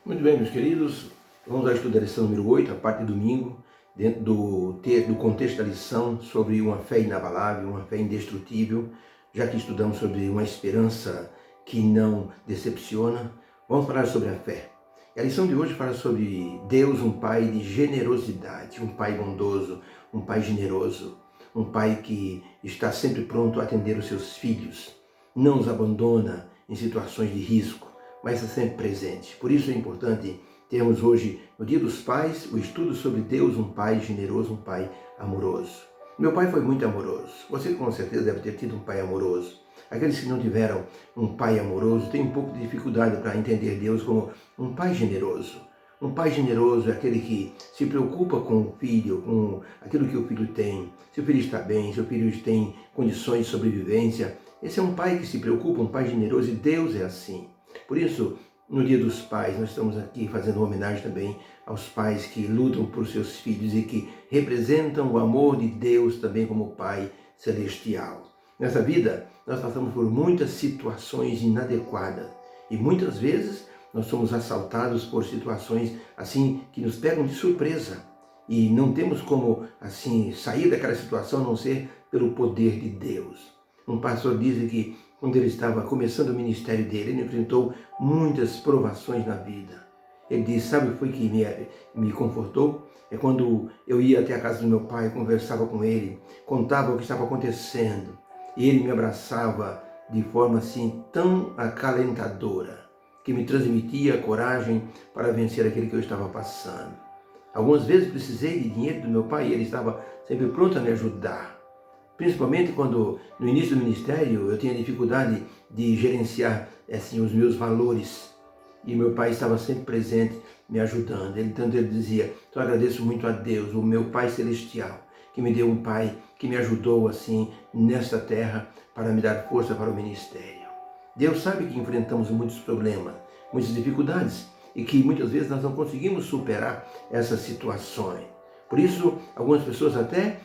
Muito bem, meus queridos, vamos ao estudo da lição número 8, a parte de domingo, dentro do contexto da lição sobre uma fé inabalável, uma fé indestrutível, já que estudamos sobre uma esperança que não decepciona, vamos falar sobre a fé. E a lição de hoje fala sobre Deus, um Pai de generosidade, um Pai bondoso, um Pai generoso, um Pai que está sempre pronto a atender os seus filhos, não os abandona em situações de risco, mas está sempre presente. Por isso é importante termos hoje, no Dia dos Pais, o estudo sobre Deus, um Pai generoso, um Pai amoroso. Meu pai foi muito amoroso. Você com certeza deve ter tido um pai amoroso. Aqueles que não tiveram um pai amoroso têm um pouco de dificuldade para entender Deus como um pai generoso. Um pai generoso é aquele que se preocupa com o filho, com aquilo que o filho tem. Se o filho está bem, se o filho tem condições de sobrevivência. Esse é um pai que se preocupa, um pai generoso, e Deus é assim. Por isso, no Dia dos Pais, nós estamos aqui fazendo uma homenagem também aos pais que lutam por seus filhos e que representam o amor de Deus também como Pai Celestial. Nessa vida, nós passamos por muitas situações inadequadas e muitas vezes nós somos assaltados por situações assim que nos pegam de surpresa e não temos como assim sair daquela situação a não ser pelo poder de Deus. Um pastor diz que quando ele estava começando o ministério dele, ele enfrentou muitas provações na vida. Ele disse, sabe o que foi que me confortou? É quando eu ia até a casa do meu pai, conversava com ele, contava o que estava acontecendo, e ele me abraçava de forma assim tão acalentadora, que me transmitia coragem para vencer aquilo que eu estava passando. Algumas vezes precisei de dinheiro do meu pai e ele estava sempre pronto a me ajudar. Principalmente quando, no início do ministério, eu tinha dificuldade de gerenciar assim, os meus valores. E meu pai estava sempre presente, me ajudando. Então ele dizia, eu agradeço muito a Deus, o meu Pai Celestial, que me deu um pai que me ajudou assim, nesta terra, para me dar força para o ministério. Deus sabe que enfrentamos muitos problemas, muitas dificuldades, e que muitas vezes nós não conseguimos superar essas situações. Por isso, algumas pessoas até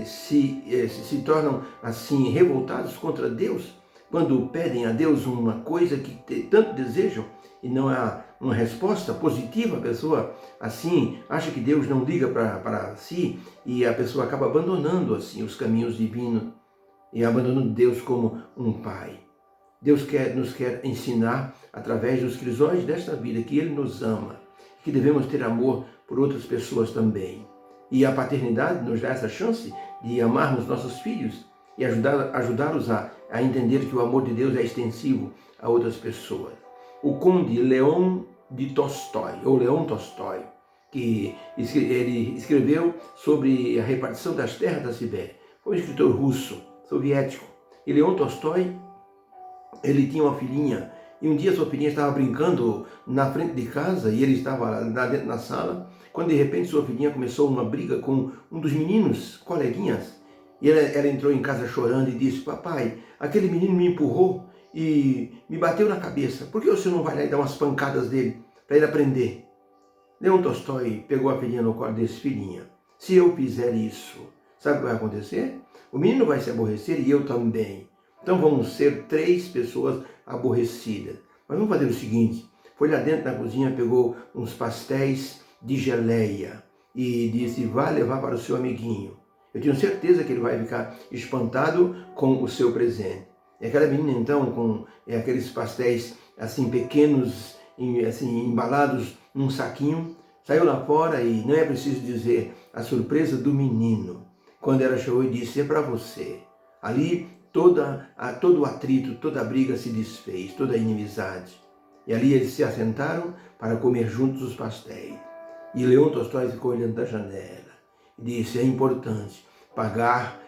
se tornam assim revoltados contra Deus, quando pedem a Deus uma coisa que tanto desejam e não há uma resposta positiva. A pessoa assim acha que Deus não liga para si e a pessoa acaba abandonando assim os caminhos divinos e abandonando Deus como um pai. Deus nos quer ensinar através dos crisóis desta vida que Ele nos ama, que devemos ter amor por outras pessoas também. E a paternidade nos dá essa chance de amarmos nossos filhos e ajudá-los a entender que o amor de Deus é extensivo a outras pessoas. O conde Leon Tolstói, que ele escreveu sobre a repartição das terras da Sibéria, foi um escritor russo, soviético. E Leon Tolstói, ele tinha uma filhinha, e um dia sua filhinha estava brincando na frente de casa, e ele estava lá dentro na sala, quando de repente sua filhinha começou uma briga com um dos meninos, coleguinhas, e ela entrou em casa chorando e disse, papai, aquele menino me empurrou e me bateu na cabeça, por que o senhor não vai lá e dar umas pancadas dele, para ele aprender? Leon Tolstói pegou a filhinha no colo e disse, filhinha, se eu fizer isso, sabe o que vai acontecer? O menino vai se aborrecer e eu também. Então vamos ser 3 pessoas aborrecidas. Mas vamos fazer o seguinte, foi lá dentro da cozinha, pegou uns pastéis de geleia e disse, vá levar para o seu amiguinho. Eu tenho certeza que ele vai ficar espantado com o seu presente. E aquela menina então, com aqueles pastéis assim pequenos, assim embalados num saquinho, saiu lá fora e não é preciso dizer a surpresa do menino, quando ela chegou e disse, é para você. Ali todo o atrito, toda a briga se desfez, toda a inimizade. E ali eles se assentaram para comer juntos os pastéis. E Leon Tolstói ficou olhando da janela e disse, é importante pagar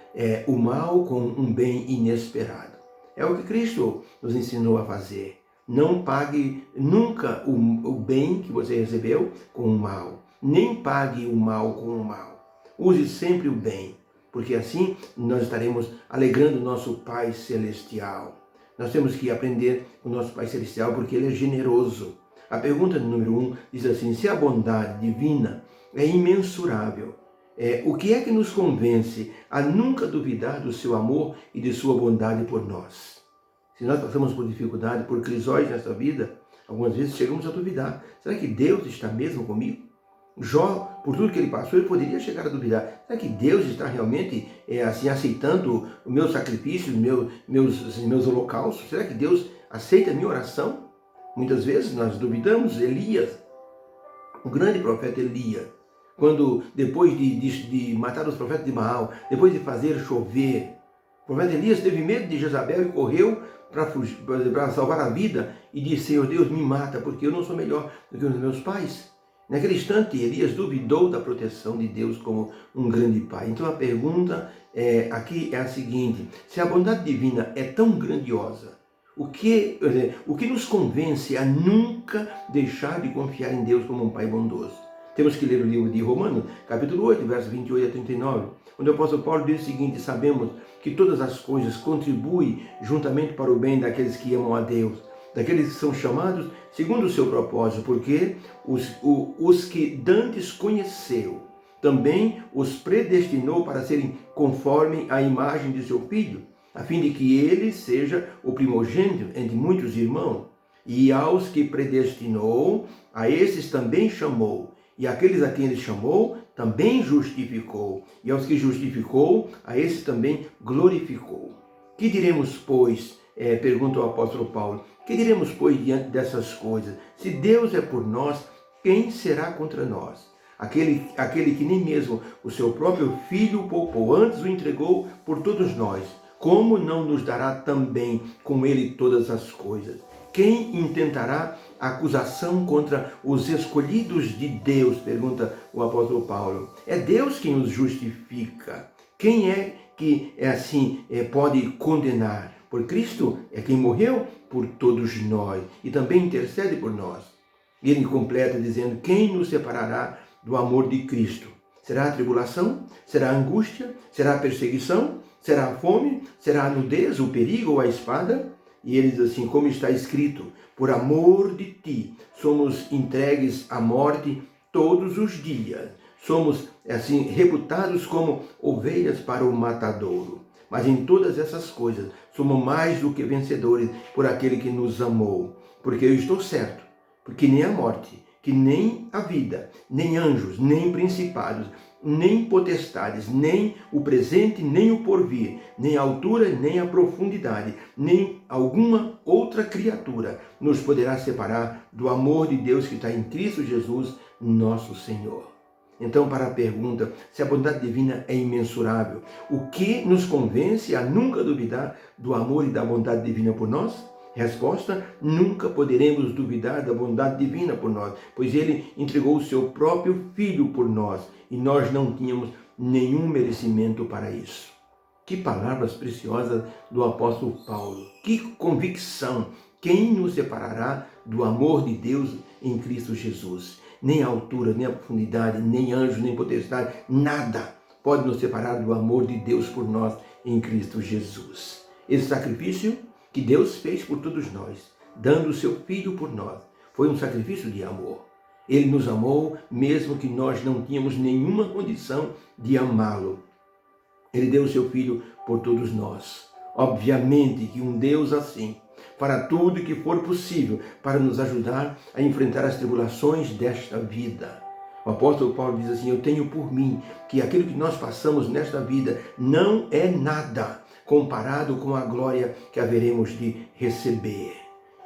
o mal com um bem inesperado. É o que Cristo nos ensinou a fazer. Não pague nunca o bem que você recebeu com o mal. Nem pague o mal com o mal. Use sempre o bem, porque assim nós estaremos alegrando o nosso Pai Celestial. Nós temos que aprender com o nosso Pai Celestial porque Ele é generoso. A pergunta número 1 diz assim, se a bondade divina é imensurável, o que é que nos convence a nunca duvidar do seu amor e de sua bondade por nós? Se nós passamos por dificuldade, por crisóis nessa vida, Algumas vezes chegamos a duvidar, será que Deus está mesmo comigo? Jó, por tudo que ele passou, ele poderia chegar a duvidar. Será que Deus está realmente assim aceitando o meu sacrifício, meus holocaustos? Será que Deus aceita a minha oração? Muitas vezes nós duvidamos. Elias, o grande profeta Elias, quando depois de matar os profetas de Baal, depois de fazer chover, o profeta Elias teve medo de Jezabel e correu para salvar a vida e disse: Senhor Deus, me mata, porque eu não sou melhor do que os meus pais. Naquele instante, Elias duvidou da proteção de Deus como um grande pai. Então a pergunta aqui é a seguinte: se a bondade divina é tão grandiosa, o que nos convence a nunca deixar de confiar em Deus como um pai bondoso? Temos que ler o livro de Romanos, capítulo 8, versos 28 a 39, onde o apóstolo Paulo diz o seguinte: sabemos que todas as coisas contribuem juntamente para o bem daqueles que amam a Deus, daqueles que são chamados segundo o seu propósito, porque os que dantes conheceu, também os predestinou para serem conforme a imagem de seu Filho, a fim de que ele seja o primogênito entre muitos irmãos. E aos que predestinou, a esses também chamou. E aqueles a quem ele chamou, também justificou. E aos que justificou, a esses também glorificou. Que diremos, pois, pergunta o apóstolo Paulo, que diremos, pois, diante dessas coisas? Se Deus é por nós, quem será contra nós? Aquele que nem mesmo o seu próprio Filho poupou, antes o entregou por todos nós, como não nos dará também com ele todas as coisas? Quem intentará acusação contra os escolhidos de Deus? Pergunta o apóstolo Paulo. É Deus quem os justifica. Quem é que pode condenar? Por Cristo é quem morreu por todos nós e também intercede por nós. Ele completa dizendo: quem nos separará do amor de Cristo? Será a tribulação? Será a angústia? Será a perseguição? Será a fome? Será a nudez, o perigo ou a espada? E ele diz assim: como está escrito, por amor de ti somos entregues à morte todos os dias. Somos reputados como ovelhas para o matadouro. Mas em todas essas coisas somos mais do que vencedores por aquele que nos amou. Porque eu estou certo, porque nem a morte, que nem a vida, nem anjos, nem principados, nem potestades, nem o presente, nem o porvir, nem a altura, nem a profundidade, nem alguma outra criatura nos poderá separar do amor de Deus que está em Cristo Jesus, nosso Senhor. Então, para a pergunta, se a bondade divina é imensurável, o que nos convence a nunca duvidar do amor e da bondade divina por nós? Resposta: nunca poderemos duvidar da bondade divina por nós, pois ele entregou o seu próprio Filho por nós e nós não tínhamos nenhum merecimento para isso. Que palavras preciosas do apóstolo Paulo, que convicção! Quem nos separará do amor de Deus em Cristo Jesus? Nem a altura, nem a profundidade, nem anjo, nem potestade, nada pode nos separar do amor de Deus por nós em Cristo Jesus. Esse sacrifício que Deus fez por todos nós, dando o seu Filho por nós, foi um sacrifício de amor. Ele nos amou mesmo que nós não tínhamos nenhuma condição de amá-lo. Ele deu o seu Filho por todos nós. Obviamente que um Deus assim fará tudo o que for possível para nos ajudar a enfrentar as tribulações desta vida. O apóstolo Paulo diz assim: eu tenho por mim que aquilo que nós passamos nesta vida não é nada comparado com a glória que haveremos de receber.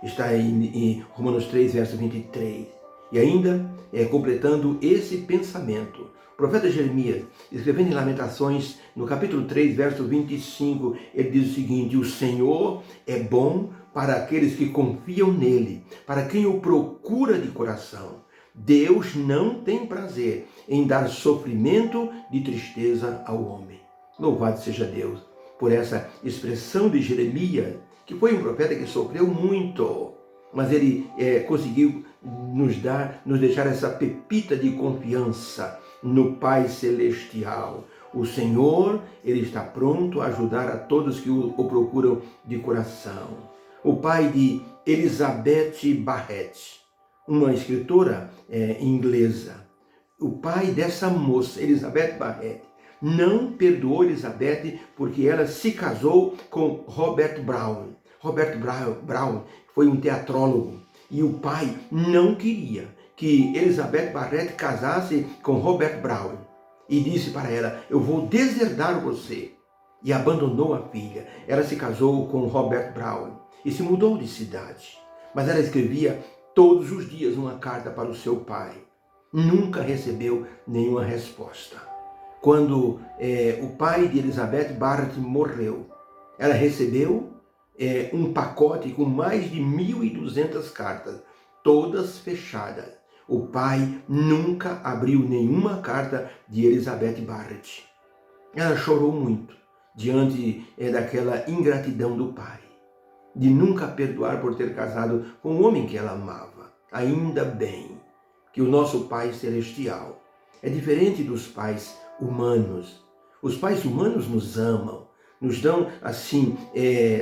Está em Romanos 3, verso 23. E ainda, completando esse pensamento, o profeta Jeremias, escrevendo em Lamentações, no capítulo 3, verso 25, ele diz o seguinte: o Senhor é bom para aqueles que confiam nele, para quem o procura de coração. Deus não tem prazer em dar sofrimento de tristeza ao homem. Louvado seja Deus por essa expressão de Jeremias, que foi um profeta que sofreu muito, mas ele conseguiu nos deixar essa pepita de confiança no Pai Celestial. O Senhor, ele está pronto a ajudar a todos que o procuram de coração. O pai de Elizabeth Barrett, uma escritora inglesa, o pai dessa moça, Elizabeth Barrett, não perdoou Elizabeth porque ela se casou com Robert Brown. Robert Brown foi um teatrólogo E o pai não queria que Elizabeth Barrett casasse com Robert Brown. E disse para ela, eu vou deserdar você. E abandonou a filha. Ela se casou com Robert Brown e se mudou de cidade. Mas ela escrevia todos os dias uma carta para o seu pai. Nunca recebeu nenhuma resposta. Quando o pai de Elizabeth Barrett morreu, ela recebeu um pacote com mais de 1.200 cartas, todas fechadas. O pai nunca abriu nenhuma carta de Elizabeth Barrett. Ela chorou muito diante daquela ingratidão do pai, de nunca perdoar por ter casado com um homem que ela amava. Ainda bem que o nosso Pai Celestial é diferente dos pais humanos. Os pais humanos nos amam, nos dão assim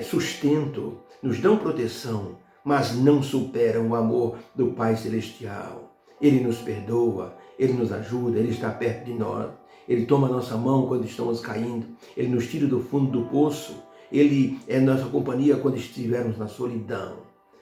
sustento, nos dão proteção, mas não superam o amor do Pai Celestial. Ele nos perdoa, Ele nos ajuda, Ele está perto de nós. Ele toma a nossa mão quando estamos caindo, Ele nos tira do fundo do poço, Ele é nossa companhia quando estivermos na solidão.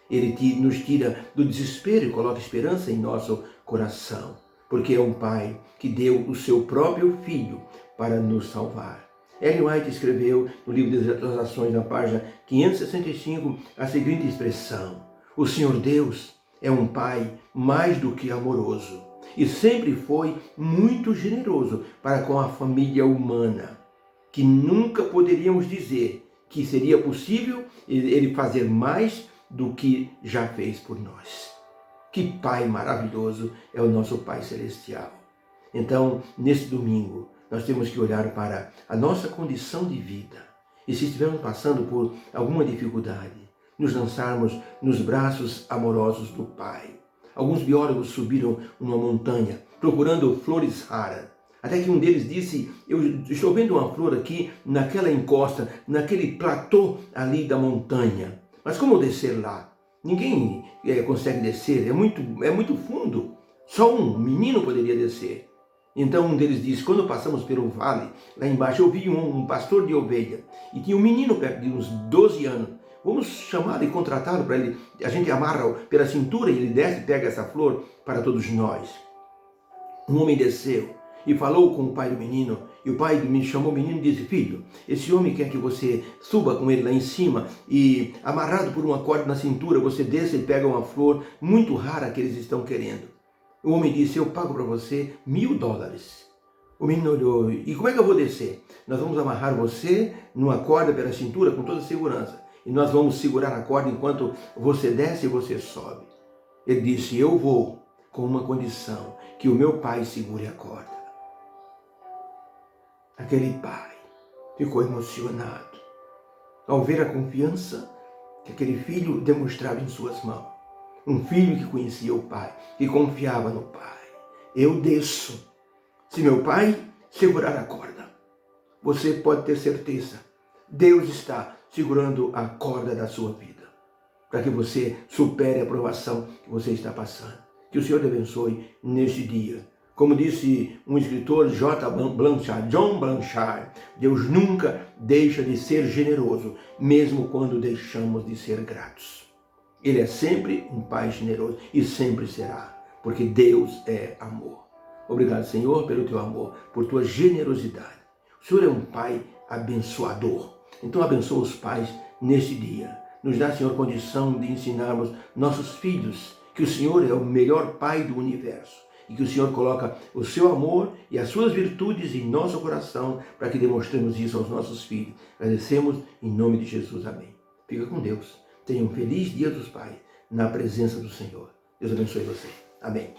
Ele nos tira do desespero e coloca esperança em nosso coração, porque é um Pai que deu o seu próprio Filho para nos salvar. Ellen White escreveu no livro das Exortações, na página 565, a seguinte expressão: o Senhor Deus é um Pai mais do que amoroso e sempre foi muito generoso para com a família humana, que nunca poderíamos dizer que seria possível Ele fazer mais do que já fez por nós. Que Pai maravilhoso é o nosso Pai Celestial. Então, nesse domingo, nós temos que olhar para a nossa condição de vida. E se estivermos passando por alguma dificuldade, nos lançarmos nos braços amorosos do Pai. Alguns biólogos subiram uma montanha procurando flores raras. Até que um deles disse, eu estou vendo uma flor aqui naquela encosta, naquele platô ali da montanha. Mas como descer lá? Ninguém consegue descer, é muito fundo. Só um menino poderia descer. Então um deles disse, quando passamos pelo vale, lá embaixo eu vi um pastor de ovelha. E tinha um menino perto de uns 12 anos. Vamos chamá-lo e contratá-lo para ele. A gente amarra pela cintura e ele desce e pega essa flor para todos nós. Um homem desceu e falou com o pai do menino. E o pai do menino chamou o menino e disse, filho, esse homem quer que você suba com ele lá em cima e amarrado por uma corda na cintura, você desce e pega uma flor muito rara que eles estão querendo. O homem disse, eu pago para você $1.000. O menino olhou, e como é que eu vou descer? Nós vamos amarrar você numa corda pela cintura com toda segurança. E nós vamos segurar a corda enquanto você desce e você sobe. Ele disse, eu vou com uma condição, que o meu pai segure a corda. Aquele pai ficou emocionado ao ver a confiança que aquele filho demonstrava em suas mãos. Um filho que conhecia o pai, que confiava no pai. Eu desço. Se meu pai segurar a corda, você pode ter certeza, Deus está segurando a corda da sua vida, para que você supere a provação que você está passando. Que o Senhor te abençoe neste dia. Como disse um escritor, John Blanchard, Deus nunca deixa de ser generoso, mesmo quando deixamos de ser gratos. Ele é sempre um Pai generoso e sempre será, porque Deus é amor. Obrigado, Senhor, pelo teu amor, por tua generosidade. O Senhor é um Pai abençoador. Então abençoa os pais neste dia. Nos dá, Senhor, condição de ensinarmos nossos filhos que o Senhor é o melhor Pai do universo e que o Senhor coloca o seu amor e as suas virtudes em nosso coração para que demonstremos isso aos nossos filhos. Agradecemos em nome de Jesus. Amém. Fica com Deus. Tenha um feliz Dia dos Pais na presença do Senhor. Deus abençoe você. Amém.